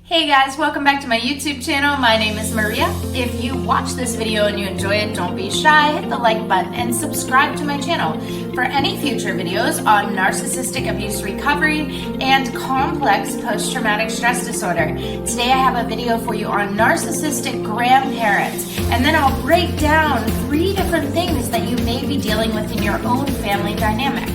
Hey guys, welcome back to my YouTube channel. My name is Maria. If you watch this video and you enjoy it, don't be shy, hit the like button and subscribe to my channel for any future videos on narcissistic abuse recovery and complex post-traumatic stress disorder. Today I have a video for you on narcissistic grandparents, and then I'll break down 3 different things that you may be dealing with in your own family dynamic.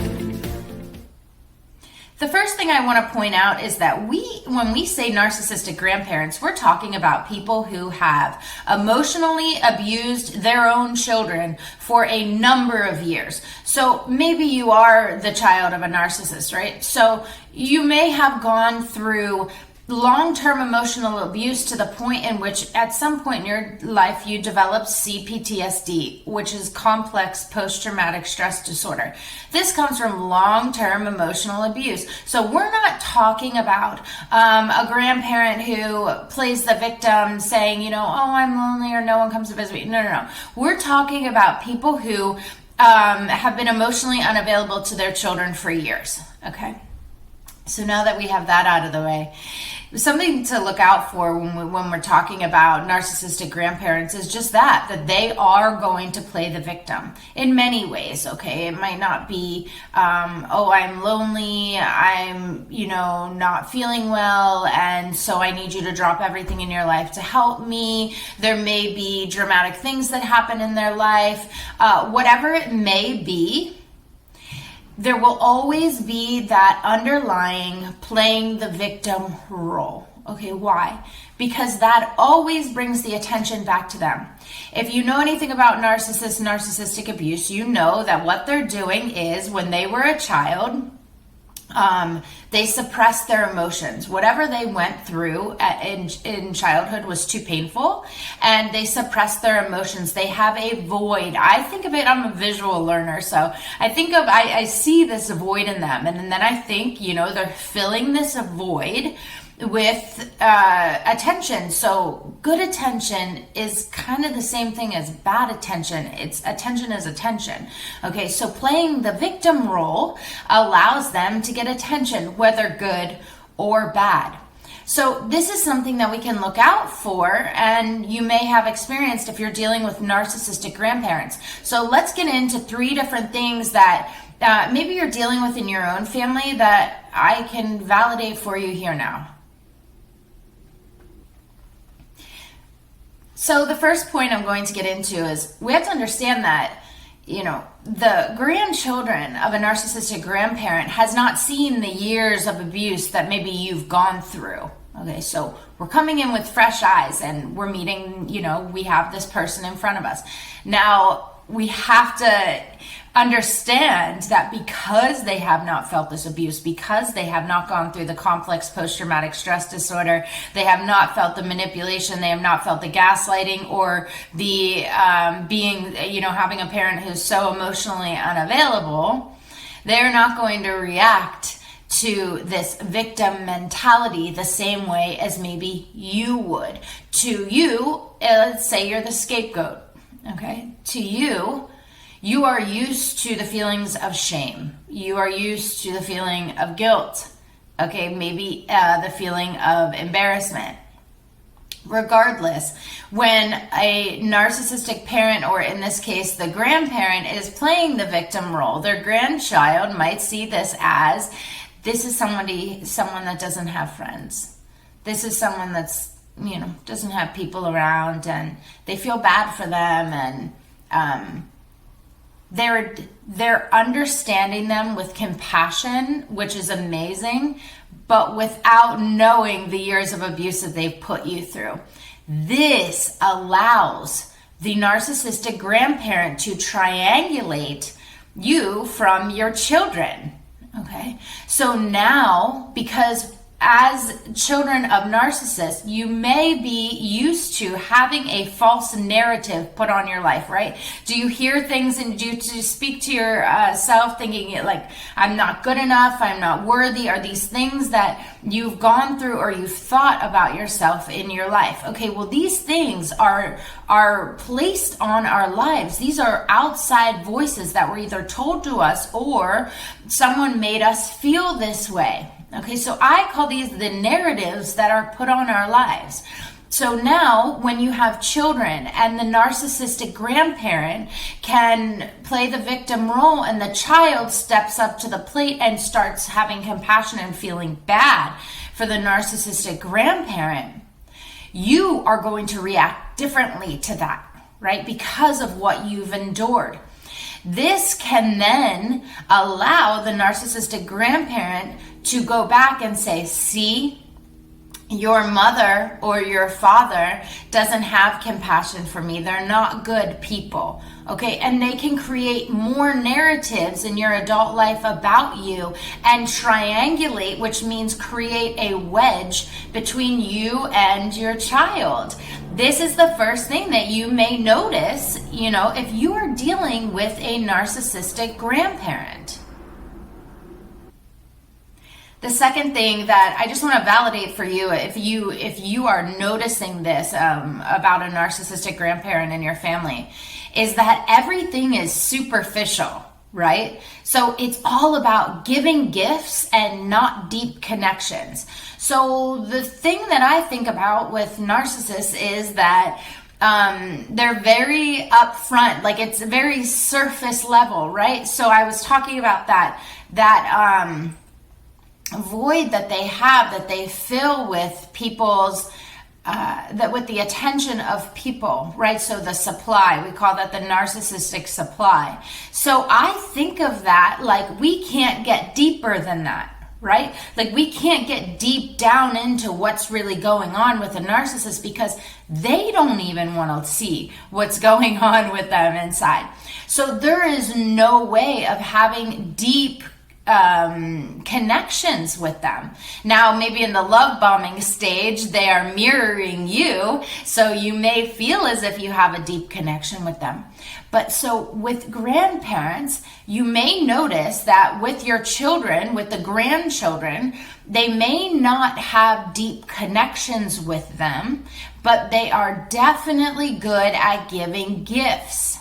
The first thing I want to point out is that when we say narcissistic grandparents, we're talking about people who have emotionally abused their own children for a number of years. So maybe you are the child of a narcissist, right? So you may have gone through long-term emotional abuse to the point in which at some point in your life you develop C-PTSD, which is complex post-traumatic stress disorder. This comes from long-term emotional abuse. So we're not talking about a grandparent who plays the victim saying, oh, I'm lonely or no one comes to visit me. No. We're talking about people who have been emotionally unavailable to their children for years, okay? So now that we have that out of the way, something to look out for when we're talking about narcissistic grandparents is just that they are going to play the victim in many ways, okay? It might not be, I'm lonely, I'm, not feeling well, and so I need you to drop everything in your life to help me. There may be dramatic things that happen in their life. Whatever it may be, there will always be that underlying playing the victim role. Okay, why? Because that always brings the attention back to them. If you know anything about narcissistic abuse, you know that what they're doing is when they were a child, they suppressed their emotions. Whatever they went through in childhood was too painful, and they suppressed their emotions. They have a void. I think of it, I'm a visual learner, so I see this void in them, and then I think, they're filling this void with attention. So good attention is kind of the same thing as bad attention. It's attention is attention. Okay, so playing the victim role allows them to get attention, whether good or bad. So this is something that we can look out for, and you may have experienced if you're dealing with narcissistic grandparents. So let's get into 3 different things that maybe you're dealing with in your own family that I can validate for you here now. So the first point I'm going to get into is we have to understand that, the grandchildren of a narcissistic grandparent has not seen the years of abuse that maybe you've gone through. Okay, so we're coming in with fresh eyes and we're meeting, we have this person in front of us. Now, we have to understand that because they have not felt this abuse, because they have not gone through the complex post-traumatic stress disorder, they have not felt the manipulation, they have not felt the gaslighting or the having a parent who's so emotionally unavailable, they're not going to react to this victim mentality the same way as maybe you would. To you, let's say you're the scapegoat, okay? To you, you are used to the feelings of shame. You are used to the feeling of guilt. Okay, maybe the feeling of embarrassment. Regardless, when a narcissistic parent, or in this case, the grandparent, is playing the victim role, their grandchild might see this as, this is someone that doesn't have friends. This is someone that's, doesn't have people around, and they feel bad for them, and they're understanding them with compassion, which is amazing, but without knowing the years of abuse that they've put you through. This allows the narcissistic grandparent to triangulate you from your children. Okay, so now, because as children of narcissists, you may be used to having a false narrative put on your life, right? Do you hear things and do you speak to yourself thinking like, I'm not good enough, I'm not worthy? Are these things that you've gone through or you've thought about yourself in your life? Okay, well, these things are placed on our lives. These are outside voices that were either told to us or someone made us feel this way. Okay, so I call these the narratives that are put on our lives. So now when you have children and the narcissistic grandparent can play the victim role and the child steps up to the plate and starts having compassion and feeling bad for the narcissistic grandparent, you are going to react differently to that, right? Because of what you've endured. This can then allow the narcissistic grandparent to go back and say, see, your mother or your father doesn't have compassion for me. They're not good people. Okay, and they can create more narratives in your adult life about you and triangulate, which means create a wedge between you and your child. This is the first thing that you may notice, if you are dealing with a narcissistic grandparent. The second thing that I just want to validate for you, if you are noticing this about a narcissistic grandparent in your family, is that everything is superficial, right? So it's all about giving gifts and not deep connections. So the thing that I think about with narcissists is that they're very upfront, like it's very surface level, right? So I was talking about that void that they have, that they fill with people's with the attention of people, right? So the supply, we call that the narcissistic supply. So I think of that like we can't get deeper than that, right? Like we can't get deep down into what's really going on with a narcissist because they don't even want to see what's going on with them inside. So there is no way of having deep connections with them. Now, maybe in the love bombing stage, they are mirroring you, so you may feel as if you have a deep connection with them. But so with grandparents, you may notice that with your children, with the grandchildren, they may not have deep connections with them, but they are definitely good at giving gifts.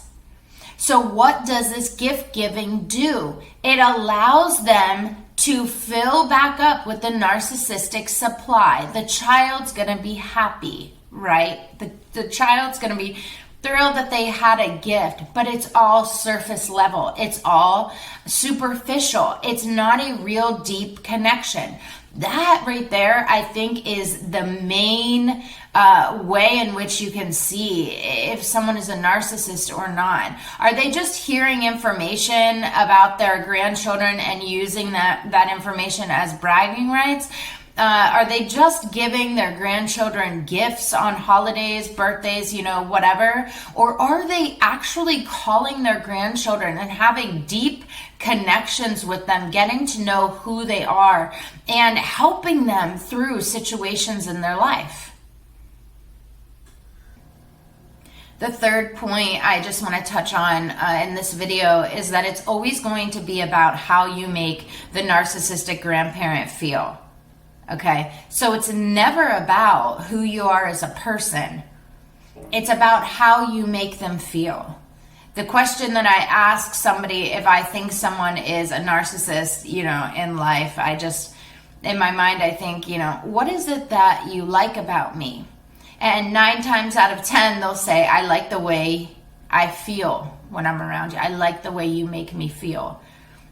So what does this gift giving do? It allows them to fill back up with the narcissistic supply. The child's going to be happy, right? The child's going to be thrilled that they had a gift, but it's all surface level. It's all superficial. It's not a real deep connection. That right there, I think, is the main way in which you can see if someone is a narcissist or not. Are they just hearing information about their grandchildren and using that information as bragging rights? Are they just giving their grandchildren gifts on holidays, birthdays, whatever? Or are they actually calling their grandchildren and having deep connections with them, getting to know who they are and helping them through situations in their life? The third point I just want to touch on in this video is that it's always going to be about how you make the narcissistic grandparent feel. Okay, so it's never about who you are as a person. It's about how you make them feel. The question that I ask somebody if I think someone is a narcissist, in life, in my mind, I think, what is it that you like about me? And 9 times out of 10, they'll say, I like the way I feel when I'm around you. I like the way you make me feel.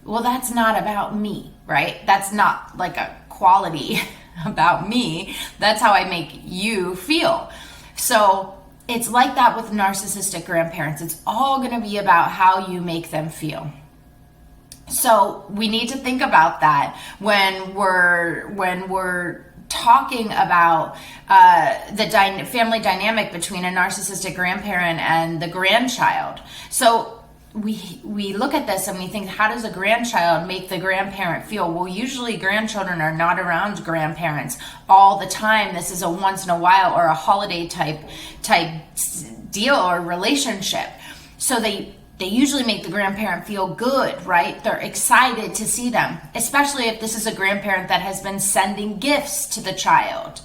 Well, that's not about me, right? That's not like a quality about me. That's how I make you feel. So it's like that with narcissistic grandparents. It's all going to be about how you make them feel. So we need to think about that when we're talking about the family dynamic between a narcissistic grandparent and the grandchild. So we look at this and we think, how does a grandchild make the grandparent feel? Well, usually grandchildren are not around grandparents all the time. This is a once in a while or a holiday type deal or relationship. So they usually make the grandparent feel good, right? They're excited to see them, especially if this is a grandparent that has been sending gifts to the child.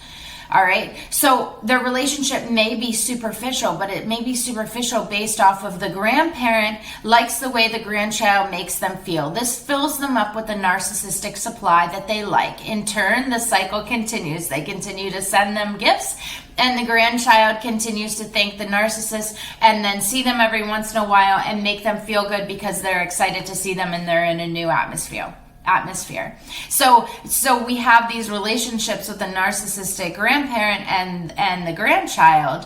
All right. So their relationship may be superficial, but it may be superficial based off of the grandparent likes the way the grandchild makes them feel. This fills them up with the narcissistic supply that they like. In turn, the cycle continues. They continue to send them gifts, and the grandchild continues to thank the narcissist and then see them every once in a while and make them feel good because they're excited to see them and they're in a new atmosphere. So we have these relationships with the narcissistic grandparent and the grandchild.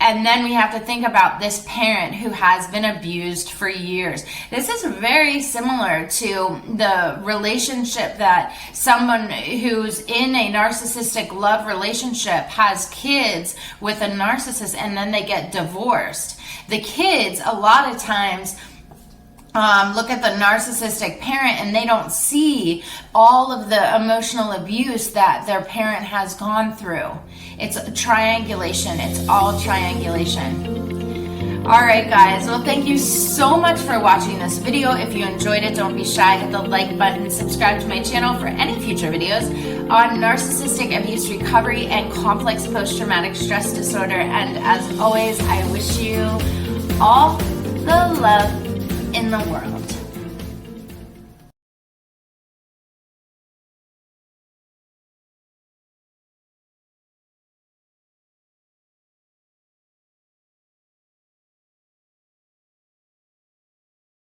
And then we have to think about this parent who has been abused for years. This is very similar to the relationship that someone who's in a narcissistic love relationship has kids with a narcissist and then they get divorced. The kids, a lot of times, look at the narcissistic parent and they don't see all of the emotional abuse that their parent has gone through. It's triangulation. It's all triangulation. All right, guys. Well, thank you so much for watching this video. If you enjoyed it, don't be shy. Hit the like button. Subscribe to my channel for any future videos on narcissistic abuse recovery and complex post-traumatic stress disorder. And as always, I wish you all the love in the world.